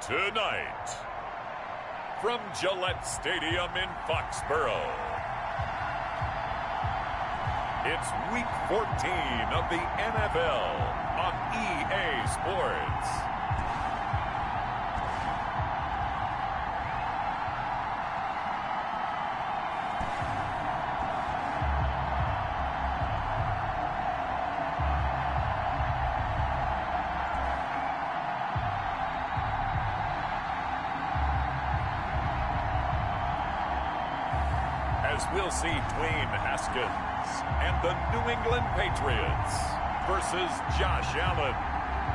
Tonight, from Gillette Stadium in Foxborough, it's Week 14 of the NFL on EA Sports. As we'll see Dwayne Haskins and the New England Patriots versus Josh Allen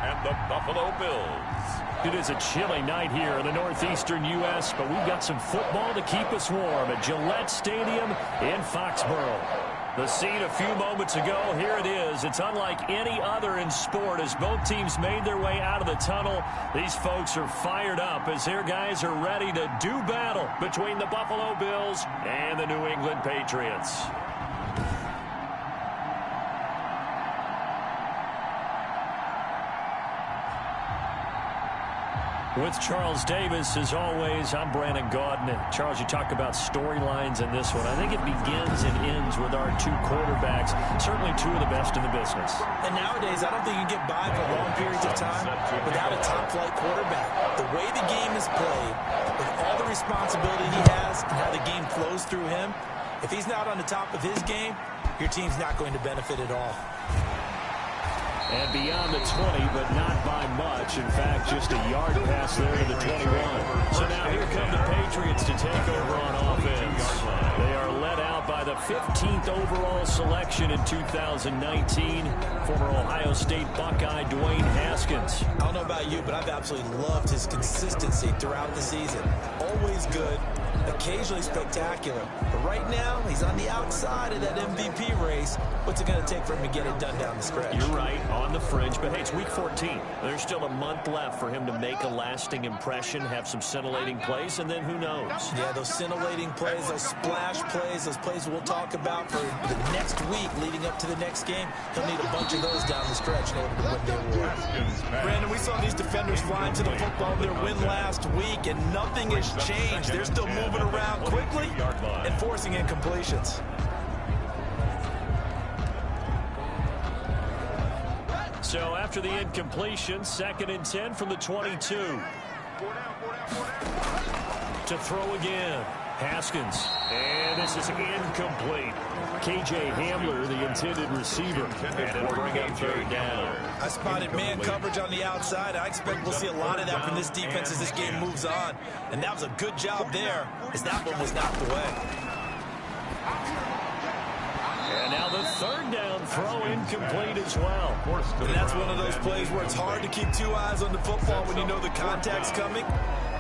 and the Buffalo Bills. It is a chilly night here in the northeastern U.S., but we've got some football to keep us warm at Gillette Stadium in Foxborough. The scene a few moments ago, here it is. It's unlike any other in sport as both teams made their way out of the tunnel. These folks are fired up as their guys are ready to do battle between the Buffalo Bills and the New England Patriots. With Charles Davis, as always, I'm Brandon Gaudin. Charles, you talk about storylines in this one. I think it begins and ends with our two quarterbacks, certainly two of the best in the business. And nowadays, I don't think you can get by for long periods of time without a top-flight quarterback. The way the game is played, with all the responsibility he has and how the game flows through him, if he's not on the top of his game, your team's not going to benefit at all. And beyond the 20, but not by much. In fact, just a yard pass there to the 21. So now here come the Patriots to take over on offense. They are led out by the 15th overall selection in 2019. Former Ohio State Buckeye Dwayne Haskins. I don't know about you, but I've absolutely loved his consistency throughout the season. Always good, occasionally spectacular. But right now, he's on the outside of that MVP race. What's it going to take for him to get it done down the stretch? You're right, on the fringe, but hey, it's Week 14. There's still a month left for him to make a lasting impression, have some scintillating plays, and then who knows? Yeah, those scintillating plays, those splash plays, those plays we'll talk about for the next week leading up to the next game. He'll need a bunch of those down the stretch in order to win the award. Brandon, we saw these defenders flying to the football in their win last week, and nothing has changed. They're still moving around quickly and forcing incompletions. So after the incompletion, 2nd and 10 from the 22. To throw again. Haskins. And this is incomplete. KJ Hamler, the intended receiver. And it'll bring up 3rd down. I spotted man coverage on the outside. I expect we'll see a lot of that from this defense as this game moves on. And that was a good job there, as that one was knocked away. And now the 3rd down throw incomplete as well. And that's one of those plays where it's hard to keep two eyes on the football when you know the contact's coming,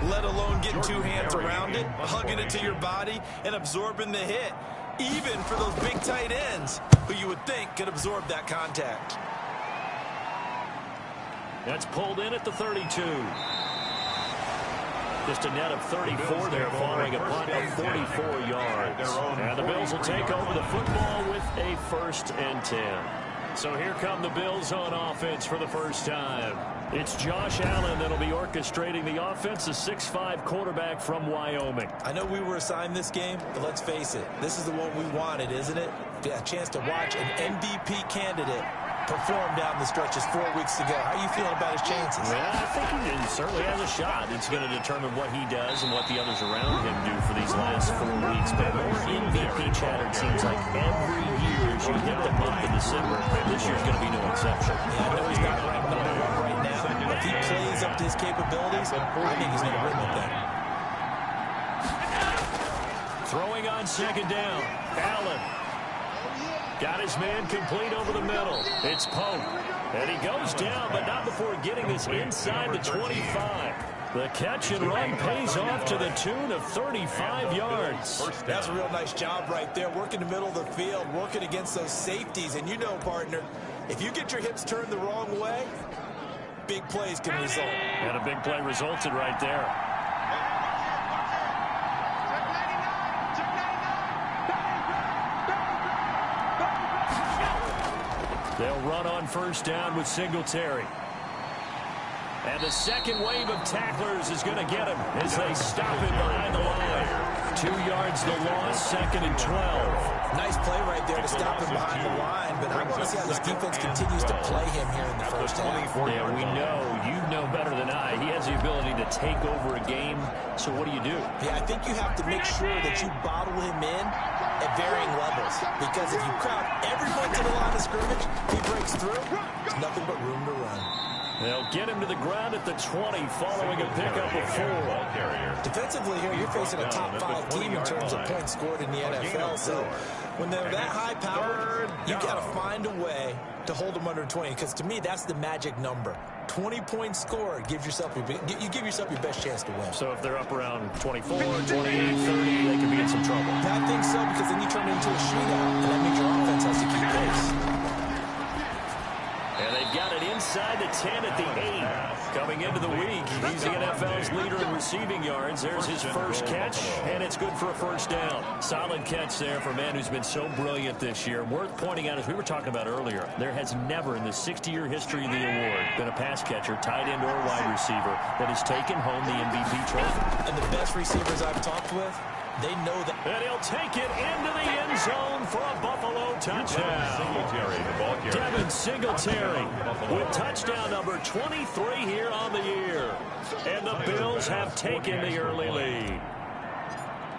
let alone getting two hands around it, hugging it to your body, and absorbing the hit, even for those big tight ends who you would think could absorb that contact. That's pulled in at the 32. Just a net of 34 there following a punt of 44 yards. And the Bills will take over the football with a 1st and 10. So here come the Bills on offense for the first time. It's Josh Allen that'll be orchestrating the offense, a 6'5" quarterback from Wyoming. I know we were assigned this game, but let's face it, this is the one we wanted, isn't it? A chance to watch an MVP candidate perform down the stretches 4 weeks ago. How are you feeling about his chances? Yeah, I think he certainly has a shot. It's going to determine what he does and what the others around him do for these last 4 weeks. But more MVP chatter, it seems like every year as you hit the month of December. This year's going to be no exception. Yeah, I know he's not ranked number 1 right now. If he plays up to his capabilities, I think he's going to win with that. Throwing on 2nd down. Allen. Got his man complete over the middle. It's Pope. And he goes down, but not before getting this inside the 25. The catch and run pays off to the tune of 35 yards. That's a real nice job right there. Working the middle of the field, working against those safeties. And you know, partner, if you get your hips turned the wrong way, big plays can result. And a big play resulted right there. They'll run on 1st down with Singletary. And the second wave of tacklers is going to get him as they stop him behind the line. 2 yards the loss, 2nd and 12. Nice play right there to stop him behind the line, but I want to see how this defense continues to play him here in the first half. Yeah, we know, you know better than I, he has the ability to take over a game, so what do you do? Yeah, I think you have to make sure that you bottle him in at varying levels, because if you crowd everyone to the line of scrimmage, he breaks through, there's nothing but room to run. They'll get him to the ground at the 20 following a pickup of 4. Defensively here, you're facing a top-5 team in terms of points scored in the NFL. So when they're that high-powered, you got to find a way to hold them under 20. Because to me, that's the magic number. 20 points scored gives yourself you give yourself your best chance to win. So if they're up around 24, 28, 30, they could be in some trouble. I think so, because then you turn it into a shootout, and that means your offense has to keep pace. And they've got it inside the 10 at the 8. Coming into the week, he's the NFL's leader in receiving yards. There's his first catch, and it's good for a first down. Solid catch there for a man who's been so brilliant this year. Worth pointing out, as we were talking about earlier, there has never in the 60-year history of the award been a pass catcher, tight end or wide receiver that has taken home the MVP trophy. And the best receivers I've talked with, they know that. And he'll take it into the end zone for a Buffalo touchdown. Devin Singletary with touchdown number 23 here on the year. And the Bills have taken the early lead.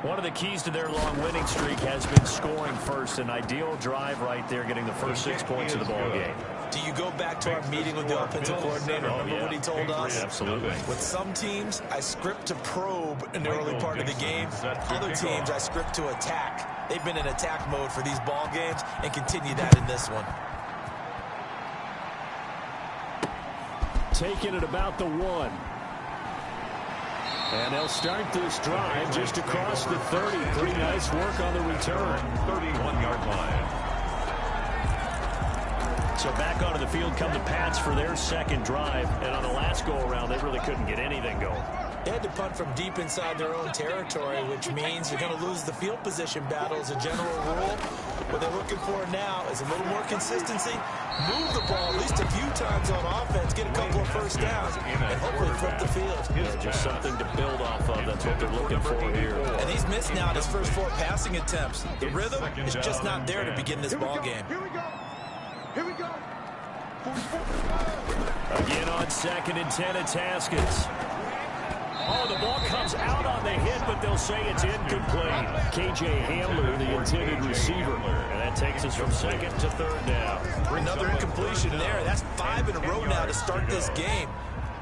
One of the keys to their long winning streak has been scoring first. An ideal drive right there, getting the first 6 points of the ball game. Do you go back to our meeting with the offensive coordinator? Remember what he told us? Absolutely. With some teams, I script to probe in the early part of the game. Other teams, I script to attack. They've been in attack mode for these ball games and continue that in this one. Taking it about the 1. And they'll start this drive just across the 30. Pretty nice work on the return. 31-yard line. So back onto the field come the Pats for their second drive. And on the last go-around, they really couldn't get anything going. They had to punt from deep inside their own territory, which means you're going to lose the field position battle as a general rule. What they're looking for now is a little more consistency. Move the ball at least a few times on offense, get a couple of first downs, and hopefully flip the field. Yeah, just something to build off of. That's what they're looking for here. And he's missed now his first 4 passing attempts. The rhythm is just not there to begin this ball game. Here we go. Here we go. Again on 2nd and 10, it's Haskins. Oh, the ball comes out on the hit, but they'll say it's incomplete. K.J. Hamler, the intended receiver. And that takes us from 2nd to 3rd down. Another incompletion there. That's 5 in a row now to start this game.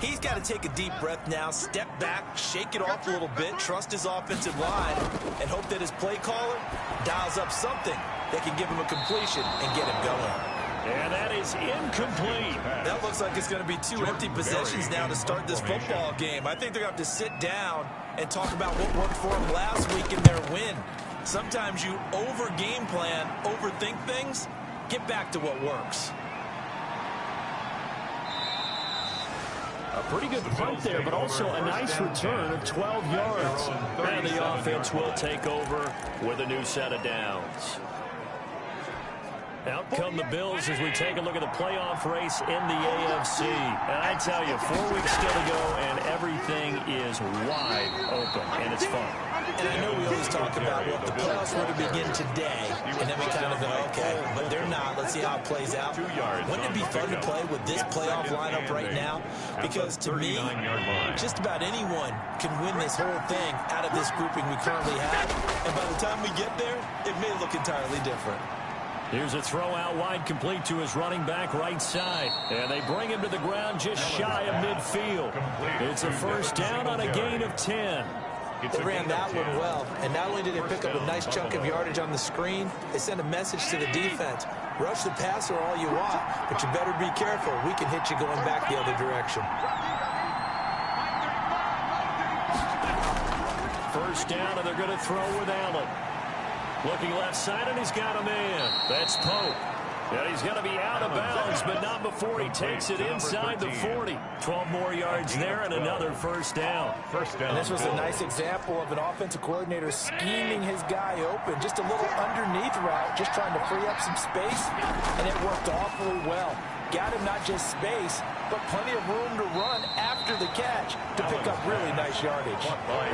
He's got to take a deep breath now, step back, shake it off a little bit, trust his offensive line, and hope that his play caller dials up something that can give him a completion and get him going. And that is incomplete. That looks like it's going to be 2 empty possessions now to start this football game. I think they're going to have to sit down and talk about what worked for them last week in their win. Sometimes you over-game plan, overthink things. Get back to what works. A pretty good punt there, but also a nice return of 12 yards. And the offense will take over with a new set of downs. Out come the Bills as we take a look at the playoff race in the AFC. And I tell you, 4 weeks still to go, and everything is wide open, and it's fun. And I know we always talk about, well, if the playoffs were to begin today, and then we kind of go, okay, but they're not. Let's see how it plays out. Wouldn't it be fun to play with this playoff lineup right now? Because to me, just about anyone can win this whole thing out of this grouping we currently have. And by the time we get there, it may look entirely different. Here's a throw out wide, complete to his running back right side. And they bring him to the ground just shy of midfield. It's a first down on a gain of 10. They ran that one well, and not only did they pick up a nice chunk of yardage on the screen, they sent a message to the defense. Rush the passer all you want, but you better be careful. We can hit you going back the other direction. First down, and they're going to throw with Allen. Looking left side, and he's got a man. That's Pope. And he's going to be out of bounds, but not before he takes it inside the 40. 12 more yards there and another first down. And this was a nice example of an offensive coordinator scheming his guy open. Just a little underneath route, just trying to free up some space, and it worked awfully well. Got him not just space, but plenty of room to run after the catch to pick up really nice yardage.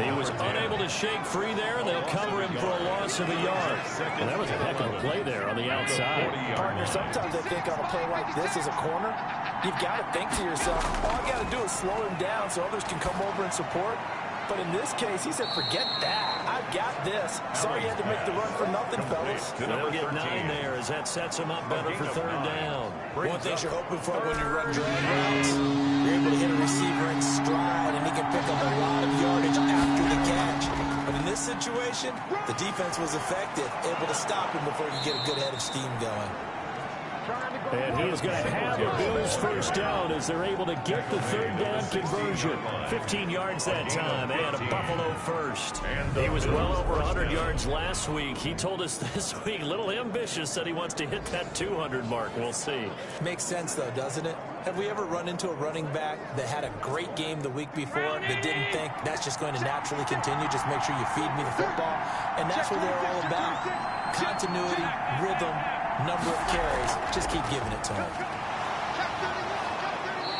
He was unable to shake free there, and they'll cover him for a loss of a yard. And that was a heck of a play there on the outside. Partner, sometimes I think on a play like this as a corner, you've got to think to yourself, all I got to do is slow him down so others can come over and support. But in this case, he said, forget that. I've got this. Sorry you had to make the run for nothing, fellas. They'll get 9 there as that sets him up better for third down. One thing you're hoping for when you run drag routes, you're able to hit a receiver in stride, and he can pick up a lot of yardage after the catch. But in this situation, the defense was effective, able to stop him before he could get a good head of steam going. And he is going to have the Bills first down as they're able to get the third down conversion. 15 yards that time and a Buffalo first. He was well over 100 yards last week. He told us this week, a little ambitious, said he wants to hit that 200 mark. We'll see. Makes sense, though, doesn't it? Have we ever run into a running back that had a great game the week before that didn't think that's just going to naturally continue? Just make sure you feed me the football. And that's what they're all about. Continuity, rhythm, number of carries. Just keep giving it to him.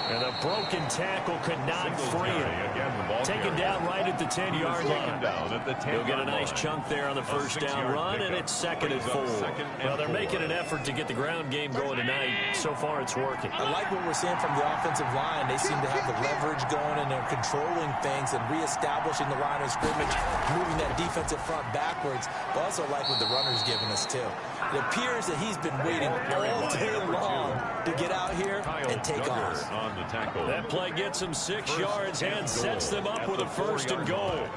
And a broken tackle could not free him. Taken down right at the 10-yard line. He'll get a nice chunk there on the first down run, and it's 2nd and 4. Well, they're making an effort to get the ground game going tonight. So far, it's working. I like what we're seeing from the offensive line. They seem to have the leverage going, and they're controlling things and reestablishing the line of scrimmage, moving that defensive front backwards. But also like what the runner's giving us, too. It appears that he's been waiting all day long to get out here and take off. That play gets him 6 yards and sets them up with a 1st and goal.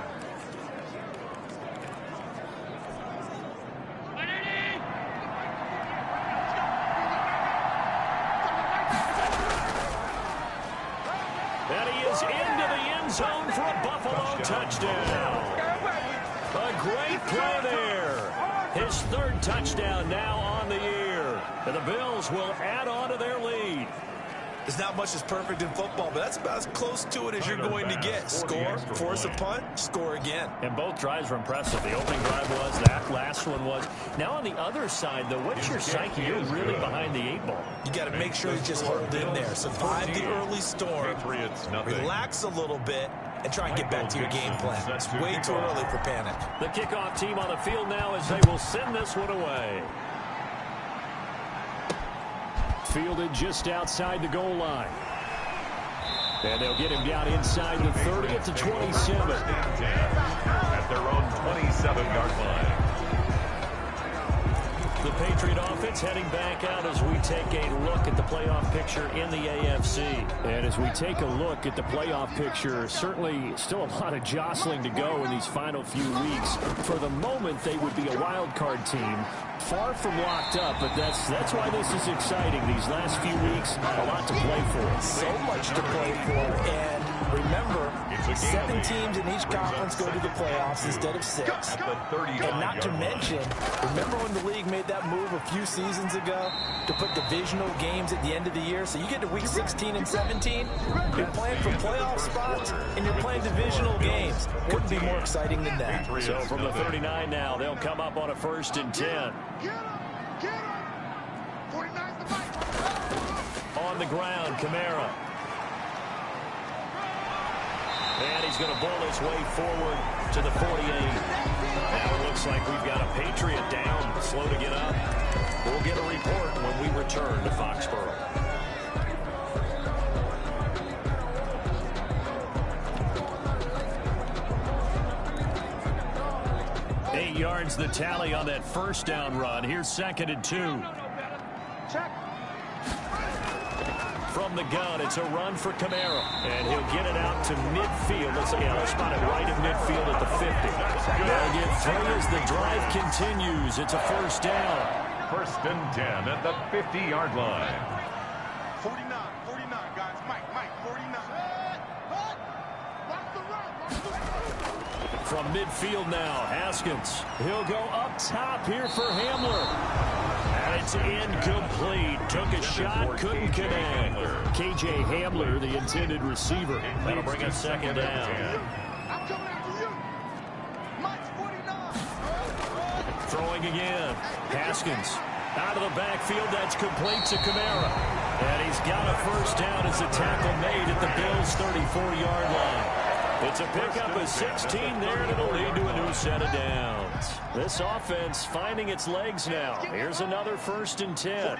And he is into the end zone for a Buffalo touchdown. A great play there. His 3rd touchdown now on the year. And the Bills will add on to their lead. There's not much that's perfect in football, but that's about as close to it as you're going to get. Score, force a punt, score again. And both drives were impressive. The opening drive was, that last one was. Now on the other side, though, what's your psyche? You're really behind the 8 ball. You got to make sure you just hold in there. Survive the early storm, relax a little bit, and try and get back to your game plan. It's way too early for panic. The kickoff team on the field now as they will send this one away. Fielded just outside the goal line. And they'll get him down inside the 30 at the 27. At their own 27-yard line. The Patriot offense heading back out as we take a look at the playoff picture in the AFC. And as we take a look at the playoff picture, certainly still a lot of jostling to go in these final few weeks. For the moment, they would be a wild card team. Far from locked up, but that's why this is exciting. These last few weeks, a lot to play for. So much to play for, and remember, 7 teams in each conference go to the playoffs instead of 6. And not to mention, remember when the league made that move a few seasons ago to put divisional games at the end of the year? So you get to week 16 and 17, you're playing for playoff spots, and you're playing divisional games. Couldn't be more exciting than that. So from the 39 now, they'll come up on a 1st and 10. On the ground, Kamara. And he's going to bowl his way forward to the 48. Now it looks like we've got a Patriot down, slow to get up. We'll get a report when we return to Foxborough. 8 yards the tally on that 1st down run. Here's 2nd and 2. From the gun, it's a run for Kamara. And he'll get it out to midfield. Let's spot it right at midfield at the 50. They'll get 3 as the drive continues. It's a 1st down. 1st and 10 at the 50-yard line. 49, guys. Mike, 49. From midfield now, Haskins. He'll go up top here for Hamler. And it's incomplete. Took a shot, couldn't connect. K.J. Hamler, the intended receiver. That'll bring us 2nd down. I'm coming after you. Mike's 49. Throwing again. Haskins out of the backfield. That's complete to Kamara. And he's got a first down as the tackle made at the Bills' 34-yard line. It's a pickup of 16 there, and it'll lead to a new set of downs. This offense finding its legs now. Here's another 1st and 10.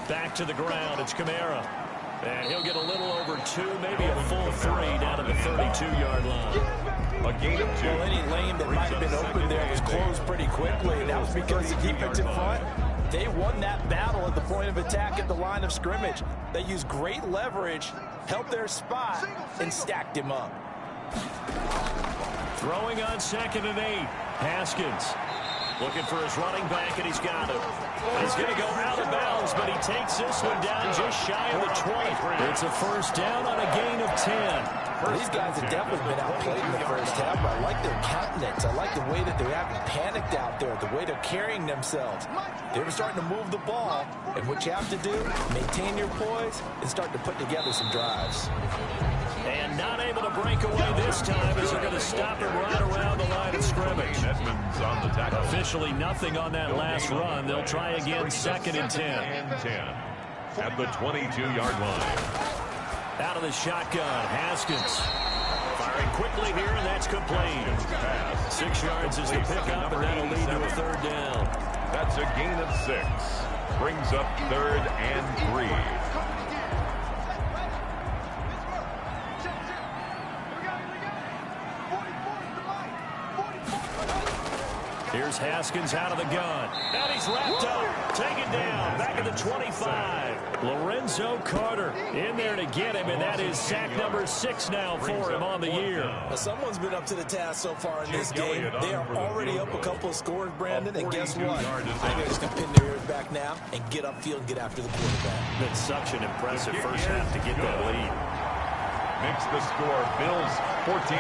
Back to the ground. It's Kamara. And he'll get a little over 2, maybe a full 3 down to the 32-yard line. A gain of 2. Well, any lane that might have been open there was closed pretty quickly, and that was because the defensive front, they won that battle at the point of attack at the line of scrimmage. They used great leverage, held their spot, and stacked him up. Throwing on 2nd and 8. Haskins looking for his running back, and he's got him. He's going to go out of bounds, but he takes this one down just shy of the 20. It's a first down on a gain of 10. Well, these guys have definitely been outplayed in the first half, but I like their countenance. I like the way that they haven't panicked out there, the way they're carrying themselves. They were starting to move the ball, and what you have to do, maintain your poise and start to put together some drives. And not able to break away this time as they're going to stop him right around the line of scrimmage. Edmonds on the tackle. Officially nothing on that last run. They'll try again 2nd and 10. At the 22-yard line. Out of the shotgun, Haskins. Firing quickly here, and that's complete. 6 yards is the pickup, and that'll lead to a 3rd down. That's a gain of 6. Brings up 3rd and 3. Here's Haskins out of the gun. And he's wrapped up. Taken down. Back at the 25. Lorenzo Carter in there to get him, and that is sack number 6 now for him on the year. Well, someone's been up to the task so far in this game. They are already up a couple of scores, Brandon, and guess what? I think they're just going to pin their ears back now and get upfield and get after the quarterback. Been such an impressive first half to get that lead. Makes the score Bills 14,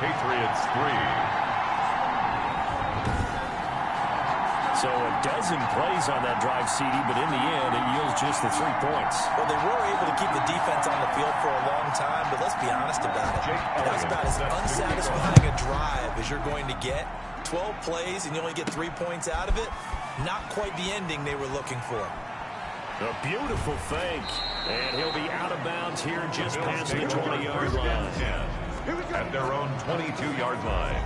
Patriots 3. So a dozen plays on that drive, CD, but in the end, it yields just the 3 points. Well, they were able to keep the defense on the field for a long time, but let's be honest about it. That's about as unsatisfying a drive as you're going to get. 12 plays, and you only get 3 points out of it. Not quite the ending they were looking for. A beautiful fake. And he'll be out of bounds here just past the 20-yard line. At their own 22-yard line.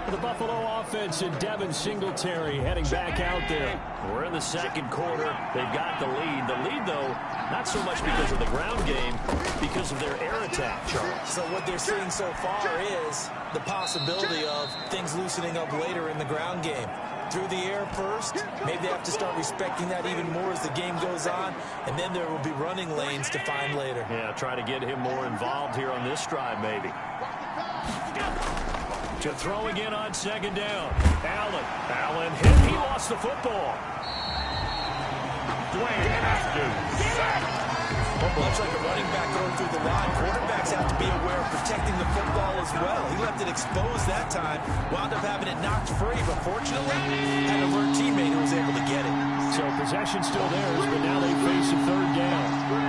The Buffalo offense and Devin Singletary heading back out there. We're in the 2nd quarter. They've got the lead. The lead, though, not so much because of the ground game, because of their air attack, Charles. So what they're seeing so far is the possibility of things loosening up later in the ground game. Through the air first, maybe they have to start respecting that even more as the game goes on, and then there will be running lanes to find later. Yeah, try to get him more involved here on this drive, maybe. To throw again on 2nd down. Allen hit. He lost the football. Dwayne Haskins sacked. Much like a running back going through the line, quarterbacks have to be aware of protecting the football as well. He left it exposed that time, wound up having it knocked free, but fortunately, had an alert teammate who was able to get it. So possession still theirs, but now they face a 3rd down.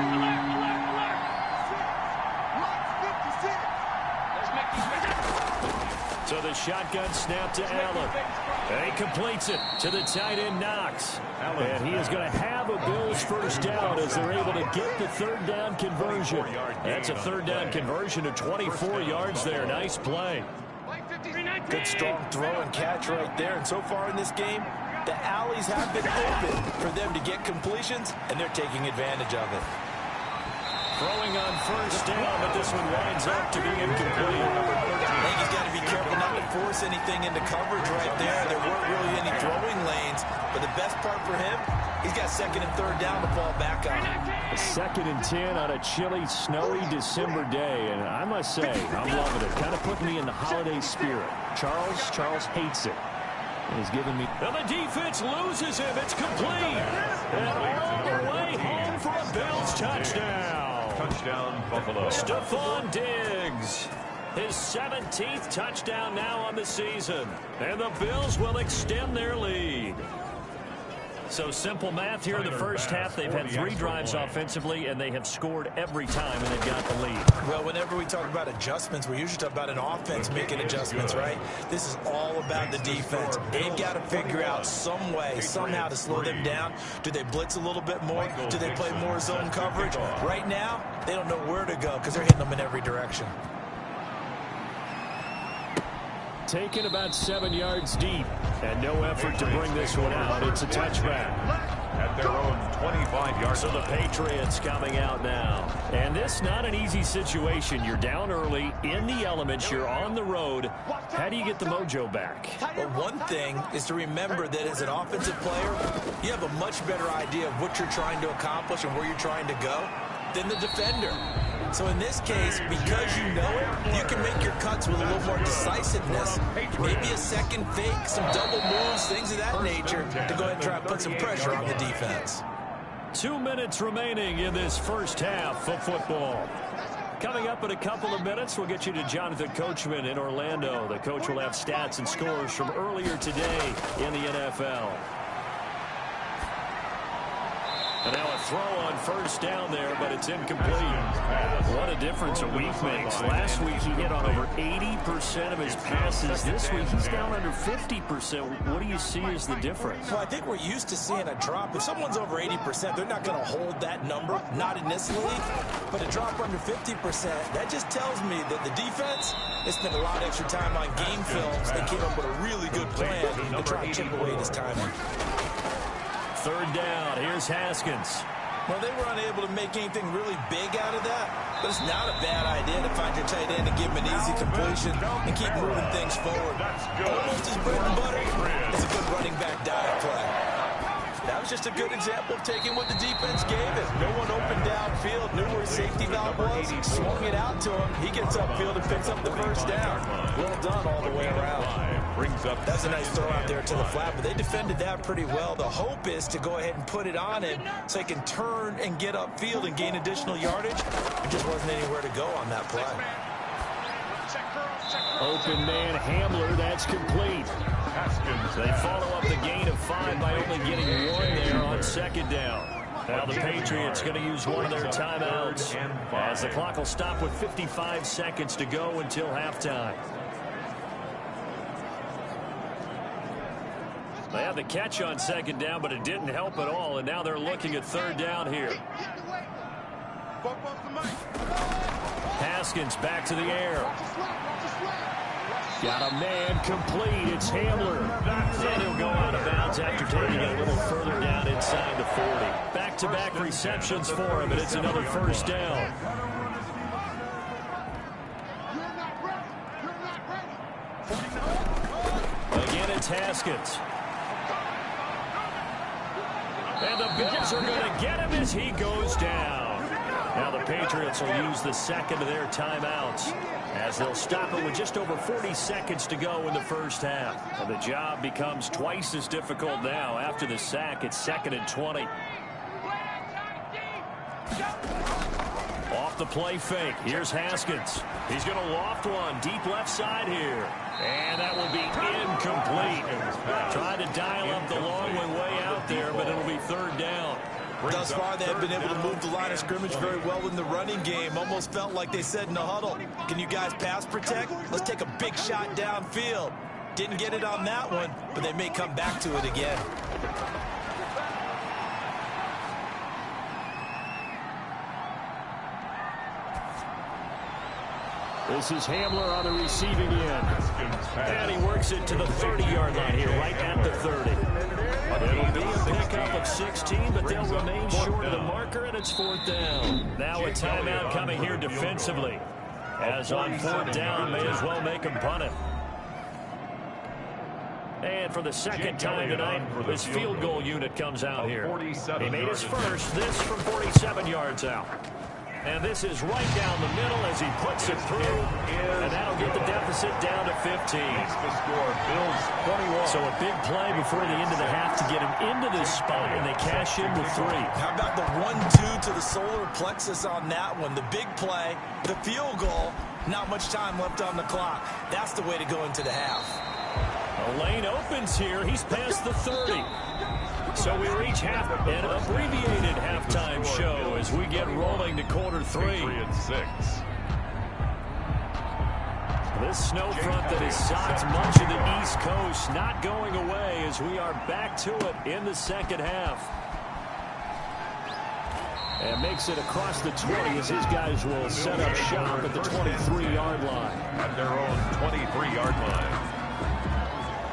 So the shotgun snap to Allen. And he completes it to the tight end, Knox. And he is going to have a Bills first down as they're able to get the 3rd down conversion. That's a 3rd down conversion of 24 yards there. Nice play. Good strong throw and catch right there. And so far in this game, the alleys have been open for them to get completions, and they're taking advantage of it. Throwing on first down, but this one winds up to be incomplete. I think he's got to be careful not to force anything into coverage right there. There weren't really any throwing lanes, but the best part for him, he's got 2nd and 3rd down to fall back on. 2nd and 10 on a chilly, snowy December day, and I must say, I'm loving it. Kind of putting me in the holiday spirit. Charles hates it. And he's giving me... And the defense loses him. It's complete. And all the way home for a Bills touchdown. Touchdown, Buffalo. Stephon Diggs. His 17th touchdown now on the season. And the Bills will extend their lead. So simple math here in the first half. They've had 3 drives offensively, and they have scored every time, and they've got the lead. Well, whenever we talk about adjustments, we usually talk about an offense making adjustments, right? This is all about the defense. They've got to figure out some way, somehow to slow them down. Do they blitz a little bit more? Do they play more zone coverage? Right now, they don't know where to go because they're hitting them in every direction. Taken about 7 yards deep, and no effort to bring this one out. It's a touchback. At their own 25-yard. So the Patriots coming out now. And this not an easy situation. You're down early, in the elements, you're on the road. How do you get the mojo back? Well, one thing is to remember that as an offensive player, you have a much better idea of what you're trying to accomplish and where you're trying to go than the defender. So in this case, because you know it, you can make your cuts with a little more decisiveness. Maybe a second fake, some double moves, things of that nature to go ahead and try to put some pressure on the defense. 2 minutes remaining in this first half of football. Coming up in a couple of minutes, we'll get you to Jonathan Coachman in Orlando. The coach will have stats and scores from earlier today in the NFL. And now a throw on first down there, but it's incomplete. What a difference a week makes. Last week he hit on over 80% of his passes. This week he's down under 50%. What do you see as the difference? Well, I think we're used to seeing a drop. If someone's over 80%, they're not going to hold that number, not in this league. But a drop under 50%, that just tells me that the defense has spent a lot of extra time on game films. They came up with a really good plan to try and chip away at his timing. Third down, here's Haskins. Well, they were unable to make anything really big out of that, but it's not a bad idea to find your tight end and give him an easy completion and keep moving things forward. Almost his bread and butter is a good running back dive play. That was just a good example of taking what the defense gave it. No one opened downfield, knew where his safety valve was, swung it out to him. He gets upfield and picks up the first down. Well done all the way around. That's a nice throw out there to the flat, but they defended that pretty well. The hope is to go ahead and put it on him so he can turn and get upfield and gain additional yardage. There just wasn't anywhere to go on that play. Open man Hamler, that's complete. They follow up the gain of 5 by only getting 1 there on second down. Now the Patriots going to use one of their timeouts as the clock will stop with 55 seconds to go until halftime. They had the catch on second down, but it didn't help at all, and now they're looking at third down here. Haskins back to the air. Got a man complete. It's Hamler. And he'll go out of bounds after taking it a little further down inside the 40. Back-to-back receptions for him, and it's another first down. Again, it's Haskins. And the Bills are going to get him as he goes down. Now the Patriots will use the second of their timeouts as they'll stop it with just over 40 seconds to go in the first half. And the job becomes twice as difficult now. After the sack, it's 2nd and 20. Off the play fake. Here's Haskins. He's going to loft one deep left side here. And that will be incomplete. Trying to dial up the long way out there, but it'll be third down. Thus far, they have been able to move the line of scrimmage very well in the running game. Almost felt like they said in the huddle, can you guys pass protect? Let's take a big shot downfield. Didn't get it on that one, but they may come back to it again. This is Hamler on the receiving end. And he works it to the 30-yard line here, right at the 30. It'll be a pickup of 16, but they'll remain short of the marker, and it's fourth down. Now a timeout coming here defensively. As on fourth down, may as well make him punt it. And for the second time tonight, this field goal unit comes out here. He made his first, this from 47 yards out. And this is right down the middle as he puts it through. And that'll get the deficit down to 15. So a big play before the end of the half to get him into this spot, and they cash in with 3. How about the 1-2 to the solar plexus on that one? The big play, the field goal, not much time left on the clock. That's the way to go into the half. A lane opens here. He's past the 30. So we reach an abbreviated halftime show as we get rolling to quarter 3. Patriots 6. This snow front that has socked much of the East Coast not going away as we are back to it in the second half. And makes it across the 20 as his guys will set up shop at the 23-yard line. At their own 23-yard line.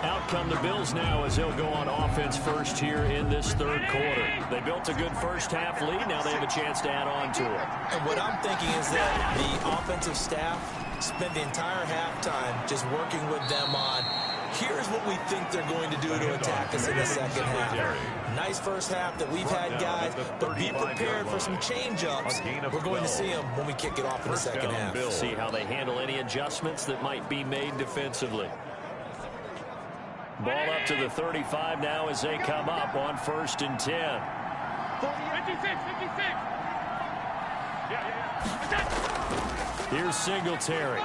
Out come the Bills now as they'll go on offense first here in this third quarter. They built a good first half lead. Now they have a chance to add on to it. And what I'm thinking is that the offensive staff spent the entire halftime just working with them on here's what we think they're going to do to attack us in the second half. Nice first half that we've had, guys, but be prepared for some change-ups. We're going to see them when we kick it off in the second half. See how they handle any adjustments that might be made defensively. Ball up to the 35 now as they come up on 1st and 10. 56, 56. Here's Singletary.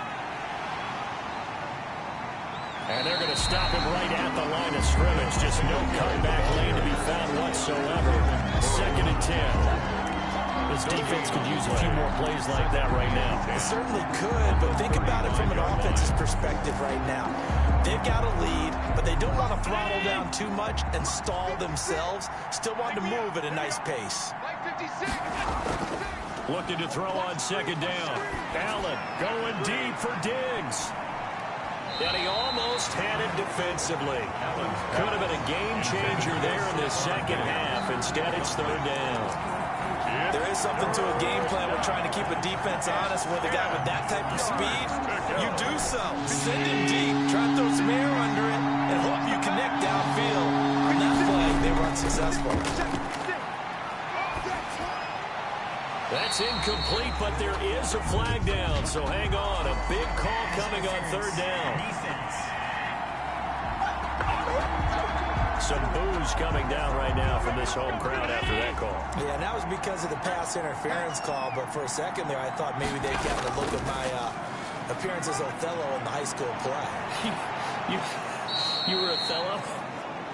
And they're going to stop him right at the line of scrimmage. Just no cutback lane to be found whatsoever. 2nd and 10. This defense could use a few more plays like that right now. It certainly could, but think about it from an offense's perspective right now. They've got a lead, but they don't want to throttle down too much and stall themselves. Still want to move at a nice pace. Looking to throw on 2nd down. Allen going deep for Diggs. And he almost had it defensively. Could have been a game changer there in the second half. Instead, it's 3rd down. There is something to a game plan. We're trying to keep a defense honest with a guy with that type of speed. You do so. Send him deep. Try to throw some air under it and hope you connect downfield. On that play, they were unsuccessful. That's incomplete, but there is a flag down. So hang on. A big call coming on 3rd down. Some boos coming down right now from this home crowd after that call. Yeah, and that was because of the pass interference call. But for a second there, I thought maybe they'd get a look at my appearance as Othello in the high school play. You were Othello?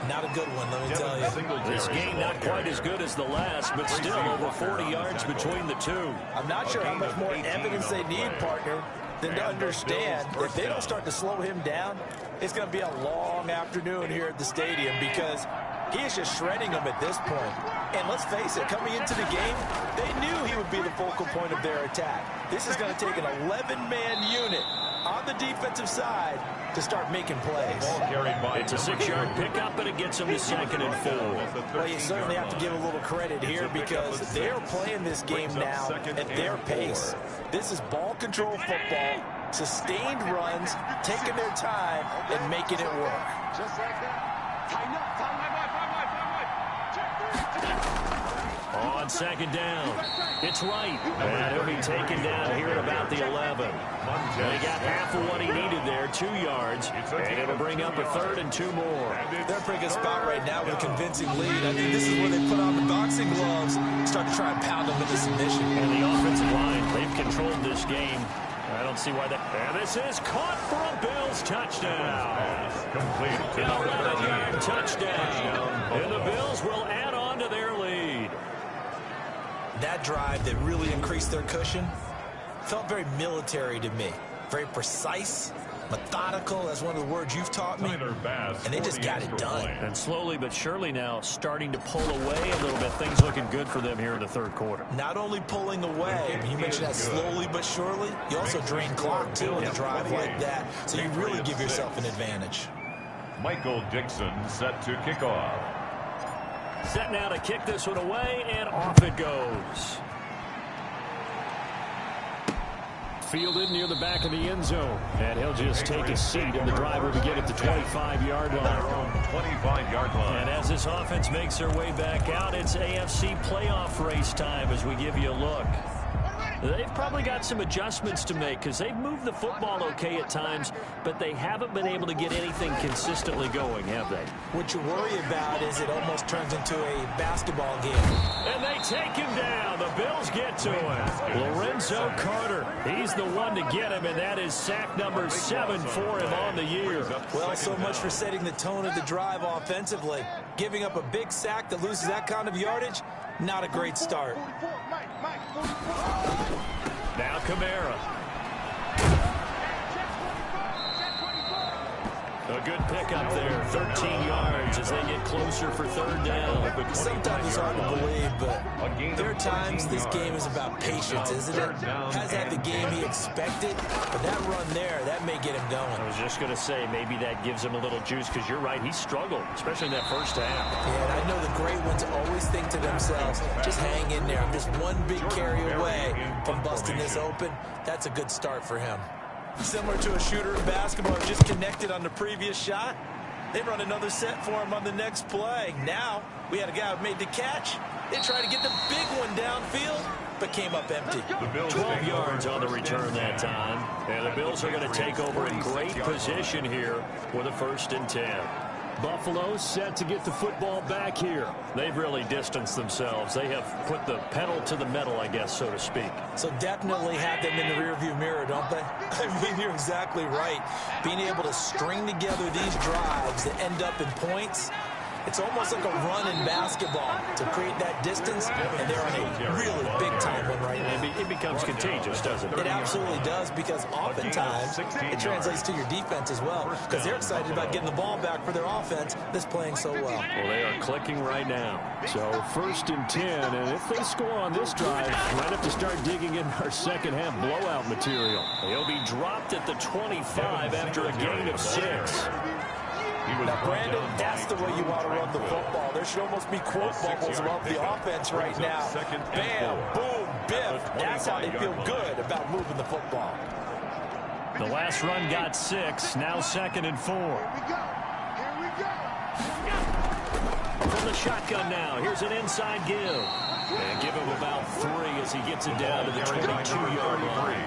Not a good one, let me tell you. This game not quite as good as the last, but still over 40 yards between the two. I'm not sure how much more evidence they need, partner, than to understand if they don't start to slow him down, it's going to be a long afternoon here at the stadium because he is just shredding them at this point. And let's face it, coming into the game, they knew he would be the focal point of their attack. This is going to take an 11-man unit on the defensive side to start making plays. It's a 6-yard pickup, but it gets them to 2nd and 4. Well, you certainly have to give a little credit here because they're playing this game now at their pace. This is ball control football, sustained runs, taking their time, and making it work. Just like that. Tighten up. On 2nd down, it's right. And he'll be taken down here at about the 11. And he got half of what he needed there, 2 yards. And it'll bring up a 3rd and 2 more. They're in a pretty good spot right now with a convincing lead. I think this is where they put on the boxing gloves, start to try and pound them into submission. And the offensive line, they've controlled this game. I don't see why that. And this is caught for a Bills touchdown. Complete. 11-yard touchdown. And the Bills will add on to their lead. That drive that really increased their cushion felt very military to me. Very precise, methodical. That's one of the words you've taught me. And they just got it done. And slowly but surely now starting to pull away a little bit. Things looking good for them here in the third quarter. Not only pulling away, you mentioned that slowly but surely, you also drain clock too on a drive like that. So you really give yourself an advantage. Michael Dixon set to kick off. Set now to kick this one away, and off it goes. Fielded near the back of the end zone. And he'll just take a seat, and the drive will begin at the 25-yard line. 25-yard line. And as this offense makes their way back out, it's AFC playoff race time as we give you a look. They've probably got some adjustments to make because they've moved the football okay at times, but they haven't been able to get anything consistently going, have they? What you worry about is it almost turns into a basketball game. And they take him down. The Bills get to him. Lorenzo Carter, he's the one to get him, and that is sack number 7 for him on the year. Well, so much for setting the tone of the drive offensively. Giving up a big sack that loses that kind of yardage, not a great start. Now Kamara. A good pickup there, 13 yards as they get closer for third down. Sometimes it's hard to believe, but there are times this game is about patience, isn't it? Has had the game he expected, but that run there, that may get him going. I was just going to say, maybe that gives him a little juice because you're right, he struggled, especially in that first half. Yeah, and I know the great ones always think to themselves, just hang in there. I'm just one big carry away from busting this open. That's a good start for him. Similar to a shooter in basketball, just connected on the previous shot. They run another set for him on the next play. Now, we had a guy who made the catch. They tried to get the big one downfield, but came up empty. 12 yards on the return that time. And the Bills are going to take over in great position here with a 1st and 10. Buffalo set to get the football back here. They've really distanced themselves. They have put the pedal to the metal, I guess, so to speak. So definitely have them in the rearview mirror, don't they? I mean, you're exactly right. Being able to string together these drives that end up in points, it's almost like a run in basketball to create that distance, and they're on a really big-time one right now. It becomes contagious, doesn't it? It absolutely does, because oftentimes it translates to your defense as well, because they're excited about getting the ball back for their offense that's playing so well. Well, they are clicking right now. So 1st and 10, and if they score on this drive, might have to start digging in our second half blowout material. He'll be dropped at the 25 after a gain of 6. Now, Brandon, that's the way you want to run the football. There should almost be quote bubbles above the offense right now. Bam, boom, biff. That's how they feel good about moving the football. The last run got 6. Now 2nd and 4. From the shotgun now, here's an inside give. And give him about 3 as he gets it down to the 22-yard line.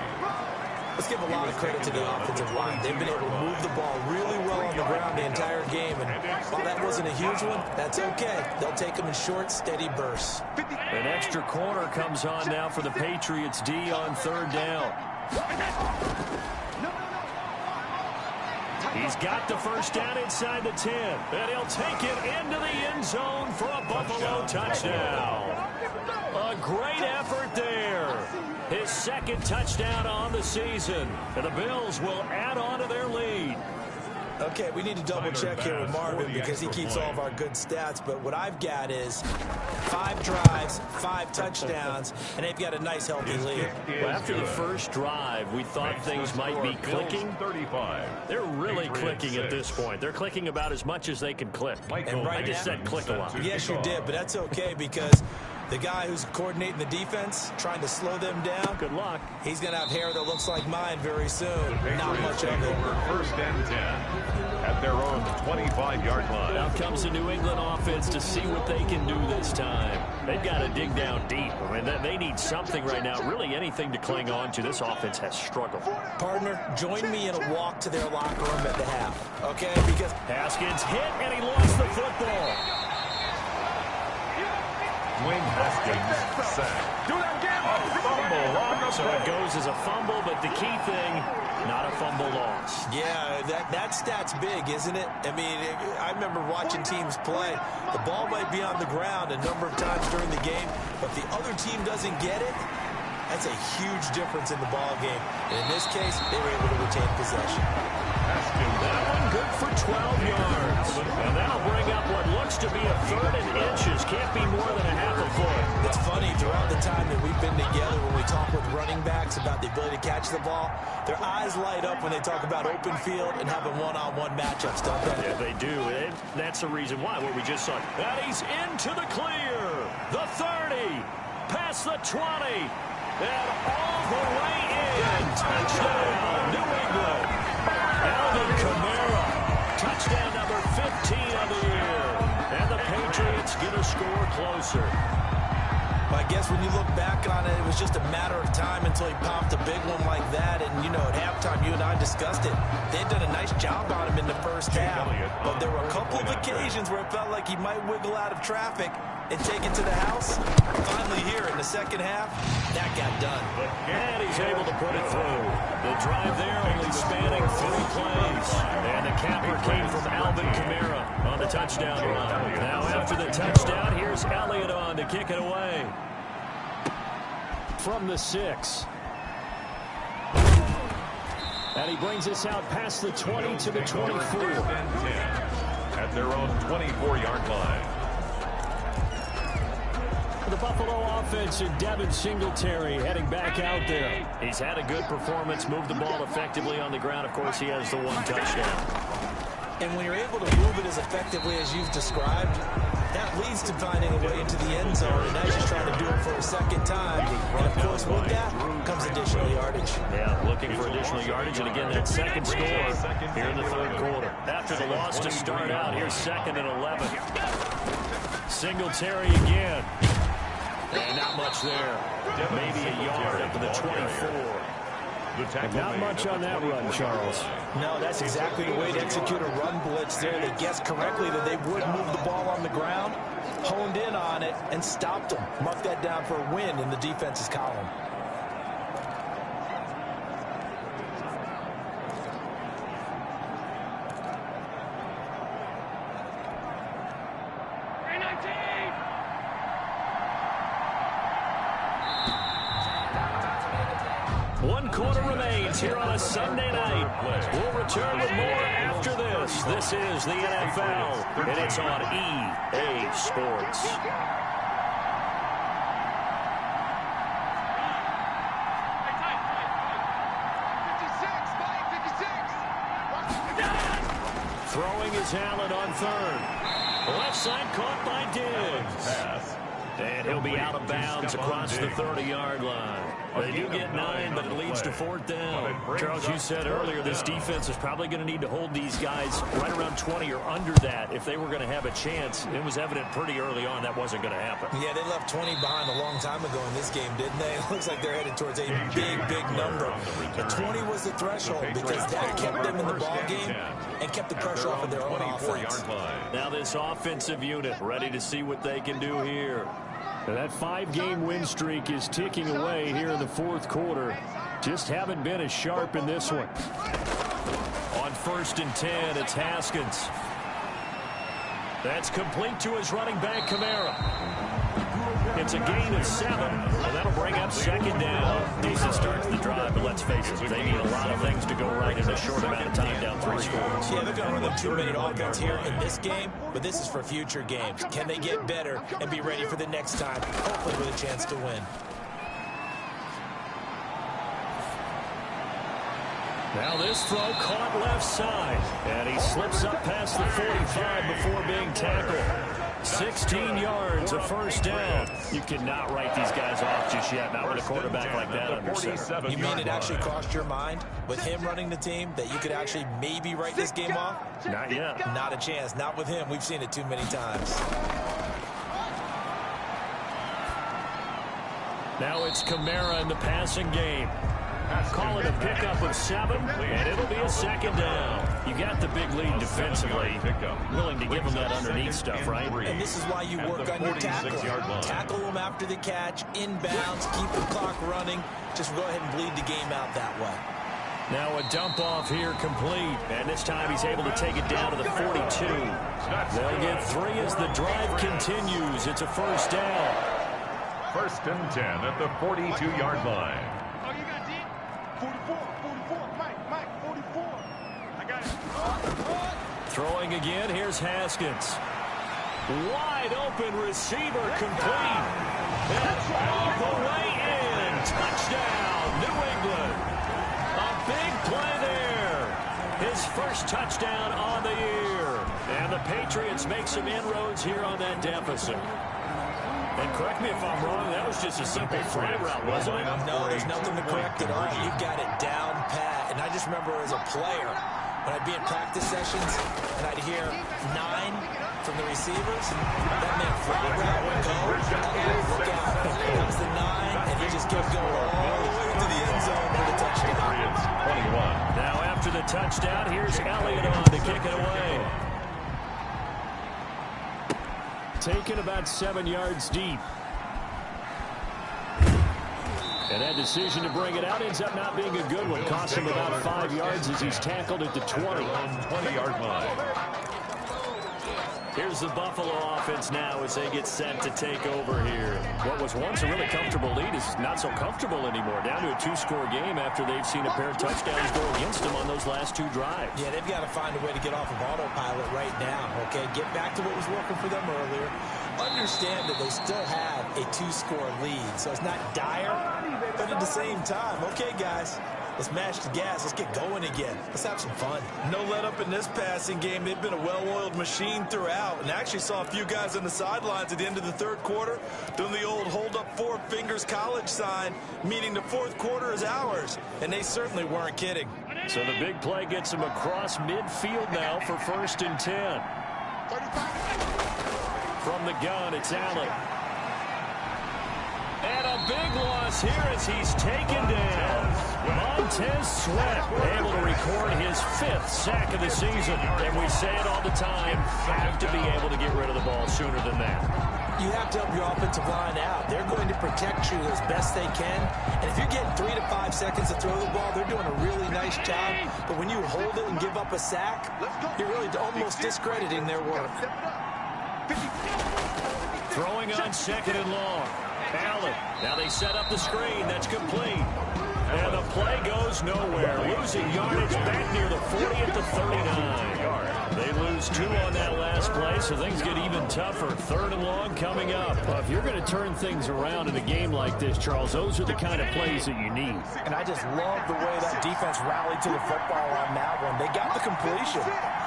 Let's give a lot of credit to the offensive line. They've been able to move the ball really well on the ground the entire game. And while that wasn't a huge one, that's okay. They'll take them in short, steady bursts. An extra corner comes on now for the Patriots D on 3rd down. He's got the 1st down inside the 10. And he'll take it into the end zone for a Buffalo touchdown. A great effort there. His 2nd touchdown on the season. And the Bills will add on to their lead. Okay, we need to double check here with Marvin because he keeps all of our good stats. But what I've got is 5 drives, 5 touchdowns, and they've got a nice, healthy lead. Well, after the first drive, we thought things might be clicking. They're really clicking at this point. They're clicking about as much as they can click. And right I just said click a lot. Yes, you did, but that's okay because the guy who's coordinating the defense, trying to slow them down, good luck. He's going to have hair that looks like mine very soon. Not much of it. 1st and 10 at their own 25-yard line. Now comes the New England offense to see what they can do this time. They've got to dig down deep. I mean, they need something right now, really anything to cling on to. This offense has struggled. Partner, join me in a walk to their locker room at the half, okay? Because Haskins hit, and he lost the football. Dwayne Haskins sacked. Do that again. So it goes as a fumble, but the key thing, not a fumble loss. yeah, that stat's big, isn't it? I mean, I remember watching teams play. The ball might be on the ground a number of times during the game, but if the other team doesn't get it, that's a huge difference in the ball game. And in this case, they were able to retain possession. That one good for 12 yards. And that'll bring up what looks to be a 3rd and inches. Can't be more than a half a foot. It's funny, throughout the time that we've been together, when we talk with running backs about the ability to catch the ball, their eyes light up when they talk about open field and having one-on-one matchups, don't they? Yeah, they do. And that's the reason why, what we just saw. And he's into the clear. The 30. Past the 20. And all the way in. Touchdown, New England. Alvin Kamara. Touchdown number 15 of the year. And the Patriots get a score closer. I guess when you look back on it, it was just a matter of time until he popped a big one like that. And, you know, at halftime, you and I discussed it. They'd done a nice job on him in the first half. But there were a couple of occasions where it felt like he might wiggle out of traffic and take it to the house. Finally here in the second half, that got done. And he's able to put it through. The drive there only spanning 3 plays. And the capper came from Alvin Kamara on the touchdown run. Now after the touchdown, here's Elliott on to kick it away. From the 6. And he brings us out past the 20 to the 24. At their own 24-yard line. The Buffalo offense and Devin Singletary heading back out there. He's had a good performance, moved the ball effectively on the ground. Of course, he has the 1 touchdown. And when you're able to move it as effectively as you've described, that leads to finding a way into the end zone. And now he's trying to do it for a second time. And, of course, with that comes additional yardage. Yeah, looking for additional yardage. And, again, that second score here in the third quarter. After the loss to start out, here's 2nd and 11. Singletary again. And not much there. Maybe a yard up to the 24. Not much on that run, Charles. No, that's exactly the way to execute a run blitz there. They guessed correctly that they would move the ball on the ground, honed in on it, and stopped them. Mark that down for a win in the defense's column. Here on a Sunday night. We'll return with more after this. This is the NFL, and it's on EA Sports. Throwing his Allen on 3rd. Left side caught by Diggs. And he'll be out of bounds across the 30-yard line. They do get 9, but it leads to 4th down. Charles, you said earlier this defense is probably going to need to hold these guys right around 20 or under that if they were going to have a chance. It was evident pretty early on that wasn't going to happen. Yeah, they left 20 behind a long time ago in this game, didn't they? It looks like they're headed towards a big number. The 20 was the threshold because that kept them in the ball game and kept the pressure off of their own offense. Now this offensive unit ready to see what they can do here. And that 5-game win streak is ticking away here in the 4th quarter. Just haven't been as sharp in this one. On 1st and 10, it's Haskins. That's complete to his running back, Kamara. It's a gain of 7, and that'll bring up 2nd down. Decent start to the drive, but let's face it, they need a lot of things to go right in a short amount of time down 3 scores. Yeah, they're going to run the 2-minute offense here in this game, but this is for future games. Can they get better and be ready for the next time, hopefully with a chance to win? Now this throw caught left side, and he slips up past the 45 before being tackled. 16 yards, a 1st down. You cannot write these guys off just yet, not with a quarterback like that under center. You mean it actually crossed your mind with him running the team that you could actually maybe write this game off? Not yet. Not a chance. Not with him. We've seen it too many times. Now it's Kamara in the passing game. Call it a pickup of 7, and it'll be a 2nd down. You got the big lead defensively. Willing to give them that underneath stuff, right? And this is why you work on your tackle. Tackle them after the catch, inbounds, keep the clock running. Just go ahead and bleed the game out that way. Now a dump off here complete, and this time he's able to take it down to the 42. They'll get 3 as the drive continues. It's a 1st down. 1st and 10 at the 42-yard line. 44, Mike, 44. I got it. Throwing again, here's Haskins. Wide open receiver complete. And all the way in. Touchdown, New England. A big play there. His 1st touchdown on the year. And the Patriots make some inroads here on that deficit. And correct me if I'm wrong, that was just a simple fly route, wasn't it? No, there's nothing to correct at all. You've got it down pat. And I just remember as a player, When I'd be in practice sessions and I'd hear 9 from the receivers, that meant flat route, go, look out. That was the 9, and he just kept going all the way to the end zone for the touchdown. 21. Now after the touchdown, here's Elliott on to kick it away. Taken about 7 yards deep. And that decision to bring it out ends up not being a good one. Cost him about 5 yards as he's tackled at the 20. 20-yard line. Here's the Buffalo offense now as they get set to take over here. What was once a really comfortable lead is not so comfortable anymore. Down to a 2-score game after they've seen a pair of touchdowns go against them on those last 2 drives. Yeah, they've got to find a way to get off of autopilot right now, okay? Get back to what was working for them earlier. Understand that they still have a 2-score lead, so it's not dire, but at the same time, okay, guys, let's mash the gas. Let's get going again. Let's have some fun. No let up in this passing game. They've been a well-oiled machine throughout. And I actually saw a few guys on the sidelines at the end of the third quarter doing the old hold up 4 fingers college sign, meaning the fourth quarter is ours. And they certainly weren't kidding. So the big play gets him across midfield now for 1st and 10. From the gun, it's Allen. And a big loss here as he's taken down. Montez Sweat able to record his 5th sack of the season. And we say it all the time, have to be able to get rid of the ball sooner than that. You have to help your offensive line out. They're going to protect you as best they can. And if you're getting 3 to 5 seconds to throw the ball, they're doing a really nice job. But when you hold it and give up a sack, you're really almost discrediting their work. Throwing on 2nd and long. Allen. Now they set up the screen. That's complete. And the play goes nowhere. Losing yardage back near the 40 at the 39. They lose 2 on that last play, so things get even tougher. 3rd and long coming up. Well, if you're going to turn things around in a game like this, Charles, those are the kind of plays that you need. And I just love the way that defense rallied to the football on that one. They got the completion,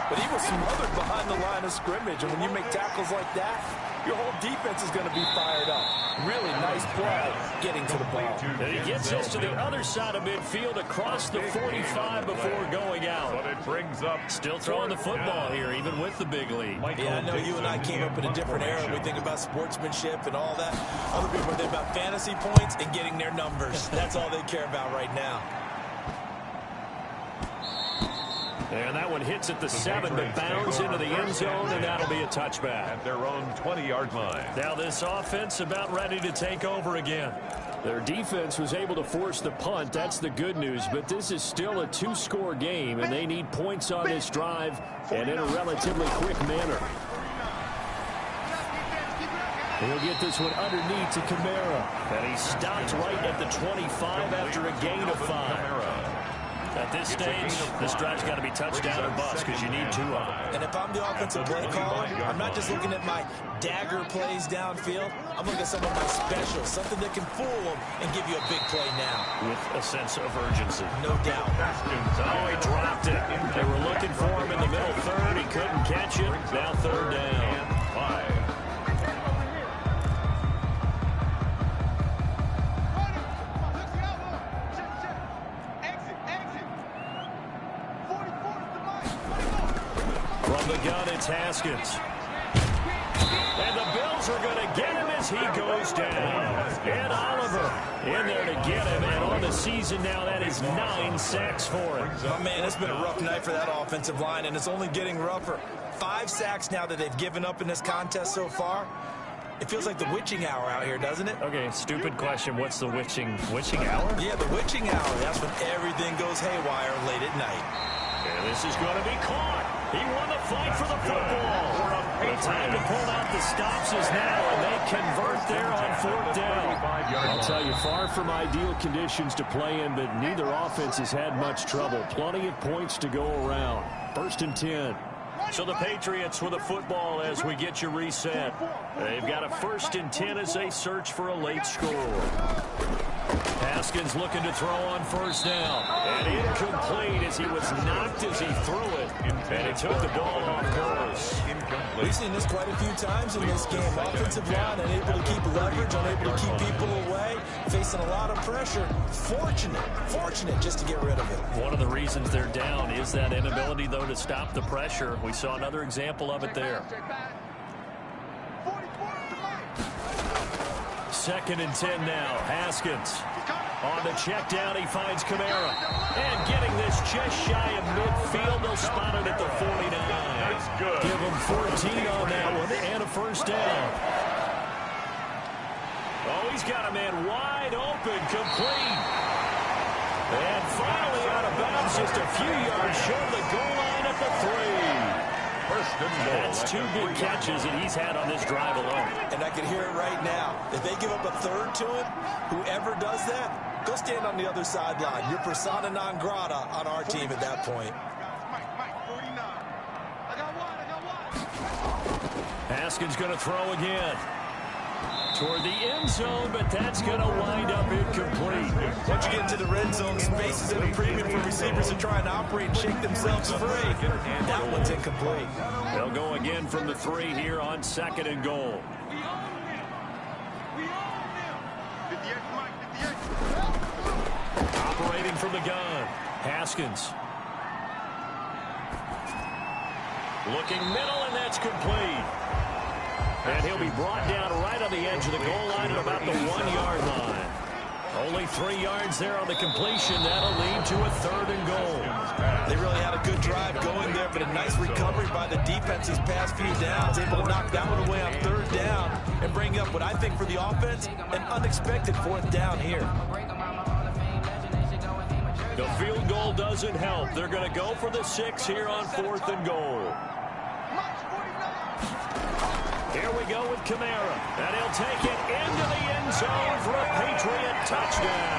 but he was smothered behind the line of scrimmage. And when you make tackles like that, your whole defense is going to be fired up. Really nice play getting to the ball. And he gets us to the other side of midfield across the 45 before going out. But it brings up Still throwing the football here, even with the big lead. Yeah, I know you and I came up in a different era. We think about sportsmanship and all that. Other people think about fantasy points and getting their numbers. That's all they care about right now. And that one hits at the 7, but bounds into the end zone, and that'll be a touchback. at their own 20-yard line. Now this offense about ready to take over again. Their defense was able to force the punt. That's the good news, but this is still a 2-score game, and they need points on this drive and in a relatively quick manner. He'll get this one underneath to Kamara. And he stopped right at the 25 after a gain of 5. At this stage, this drive's got to be touchdown or bust because you need 2 of them. And if I'm the offensive play caller, I'm not just looking at my dagger plays downfield. I'm looking at some of my specials, something that can fool them and give you a big play now. With a sense of urgency. No doubt. Oh, he dropped it. They were looking for him in the middle third. He couldn't catch it. Now 3rd down. 5. From the gun, it's Haskins. And the Bills are going to get him as he goes down. And Oliver in there to get him. And on the season now, that is 9 sacks for him. Oh, man, it's been a rough night for that offensive line, and it's only getting rougher. 5 sacks now that they've given up in this contest so far. It feels like the witching hour out here, doesn't it? Okay, stupid question. What's the witching hour? Yeah, the witching hour. That's when everything goes haywire late at night. And this is going to be caught. He won the fight for the football. The time to pull out the stops is now, and they convert there on 4th down. I'll tell you, far from ideal conditions to play in, but neither offense has had much trouble. Plenty of points to go around. 1st and 10. So the Patriots with a football as we get you reset. They've got a 1st and 10 as they search for a late score. Haskins looking to throw on first down. And incomplete as he was knocked as he threw it. And he took the ball off course. We've seen this quite a few times in this game. Offensive line unable to keep leverage, unable to keep people away, facing a lot of pressure. Fortunate just to get rid of it. One of the reasons they're down is that inability, though, to stop the pressure. We saw another example of it there. 2nd and 10 now. Haskins on the check down. He finds Kamara. And getting this just shy of midfield. They'll spot it at the 49. That's good. Give him 14 on that one and a first down. Oh, he's got a man wide open, complete. And finally out of bounds, just a few yards short of the goal line at the 3. First and goal. That's 2 big catches that he's had on this drive alone. And I can hear it right now. If they give up a third to him, whoever does that, go stand on the other sideline. You're persona non grata on our team at that point. Haskins going to throw again. Toward the end zone, but that's going to wind up incomplete. Once you get into the red zone, space is at a premium for receivers to try and operate and shake themselves free. That one's incomplete. They'll go again from the 3 here on 2nd and goal. Operating from the gun, Haskins. Looking middle, and that's complete. And he'll be brought down right on the edge of the goal line at about the 1-yard line. Only 3 yards there on the completion. That'll lead to a 3rd and goal. They really had a good drive going there, but a nice recovery by the defense these past few downs. Able to knock that one away on 3rd down and bring up what I think for the offense, an unexpected 4th down here. The field goal doesn't help. They're going to go for the 6 here on 4th and goal. Here we go with Kamara. And he'll take it into the end zone for a Patriot touchdown.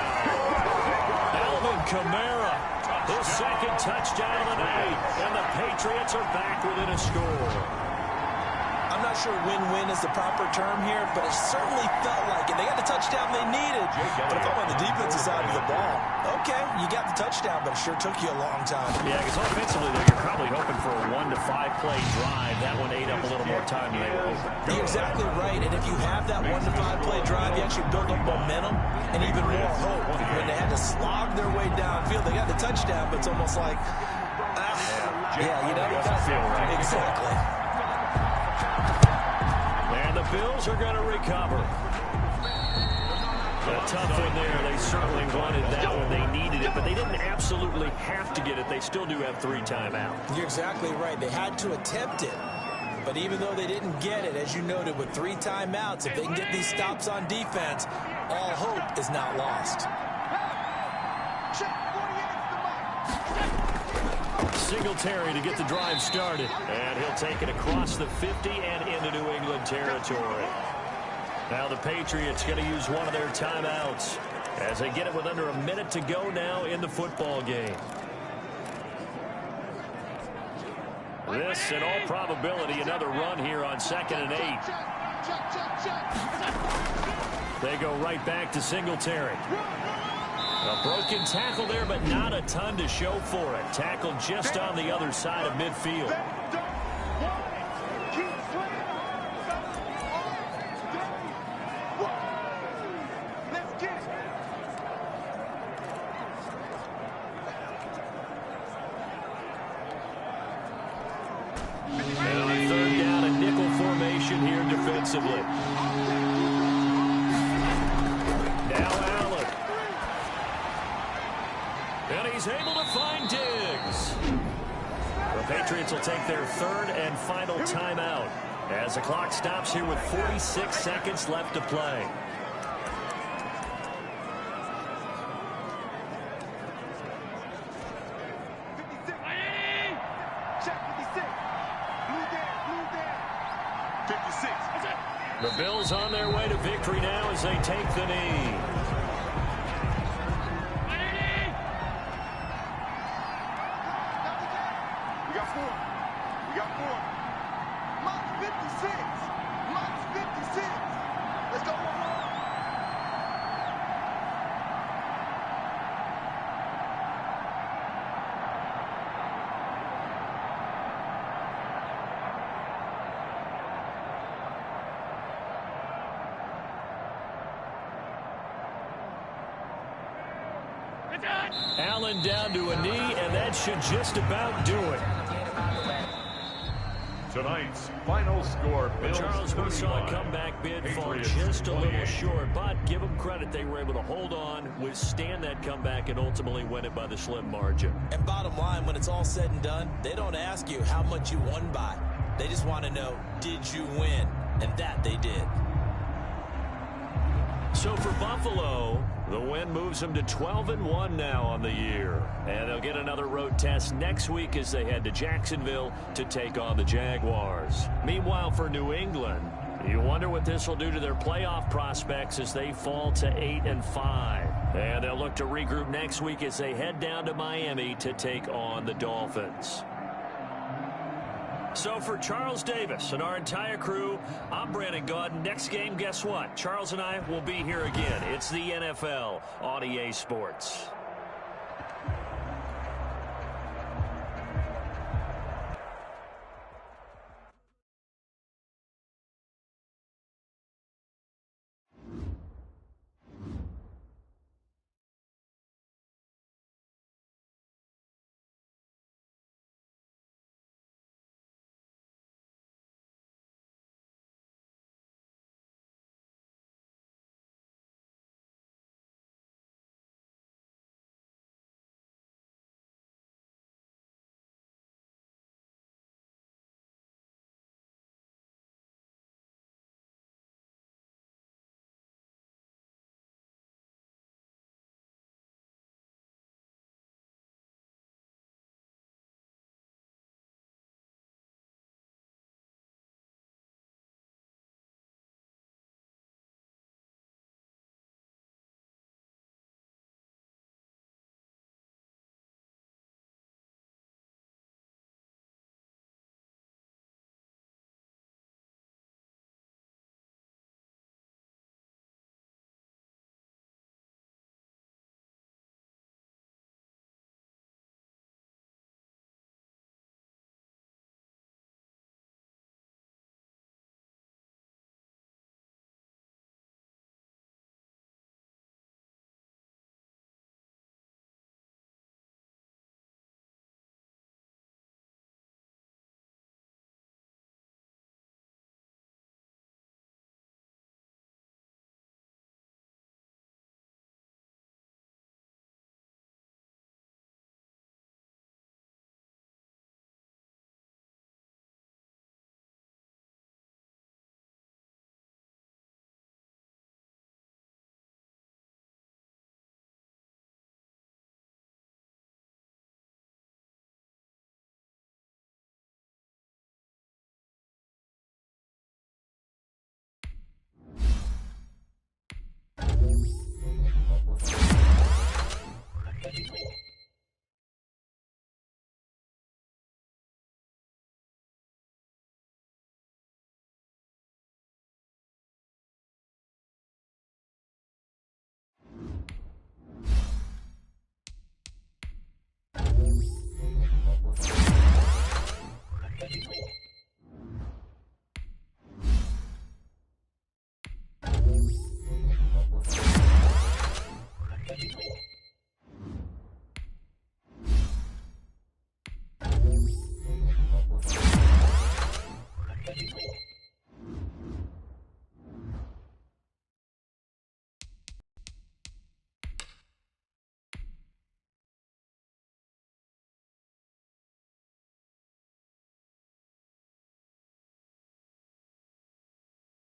Alvin Kamara, his 2nd touchdown of the night. And the Patriots are back within a score. I'm not sure win-win is the proper term here, but it certainly felt like it. They got the touchdown they needed. But if I'm on the defensive side of the ball, okay, you got the touchdown, but it sure took you a long time. Yeah, because offensively, though, you're probably hoping for a 1 to 5 play drive. That one ate up a little more time than they were hoping. You're exactly right, and if you have that 1 to 5 play drive, you actually build up momentum and even more hope. When they had to slog their way downfield, they got the touchdown, but it's almost like, yeah, you know, it doesn't feel right. Exactly. And the Bills are going to recover. A tough one there. They certainly wanted that one. They needed it, but they didn't absolutely have to get it. They still do have 3 timeouts. You're exactly right. They had to attempt it. But even though they didn't get it, as you noted, with 3 timeouts, if they can get these stops on defense, all hope is not lost. Singletary to get the drive started. And he'll take it across the 50 and into New England territory. Now the Patriots going to use one of their timeouts as they get it with under a minute to go now in the football game. This, in all probability, another run here on 2nd and 8. They go right back to Singletary. A broken tackle there, but not a ton to show for it. Tackled just on the other side of midfield. And on 3rd down, a nickel formation here defensively. Now Allen. And he's able to find Diggs. The Patriots will take their 3rd and final timeout as the clock stops here with 46 seconds left to play. The Bills on their way to victory now as they take the knee. We got 4. We got 4. Minus 56. Minus 56. Let's go. Allen down to a knee, and that should just about do it. Tonight's final score, Bills Charles, we saw a 39, comeback bid fall Patriots just a little 28. short, but give them credit. They were able to hold on, withstand that comeback, and ultimately win it by the slim margin. And bottom line, when it's all said and done, they don't ask you how much you won by. They just want to know, did you win? And that they did. So for Buffalo, the win moves them to 12-1 now on the year. And they'll get another road test next week as they head to Jacksonville to take on the Jaguars. Meanwhile, for New England, you wonder what this will do to their playoff prospects as they fall to 8-5. And they'll look to regroup next week as they head down to Miami to take on the Dolphins. So for Charles Davis and our entire crew, I'm Brandon Gaudin. Next game, guess what? Charles and I will be here again. It's the NFL on EA Sports.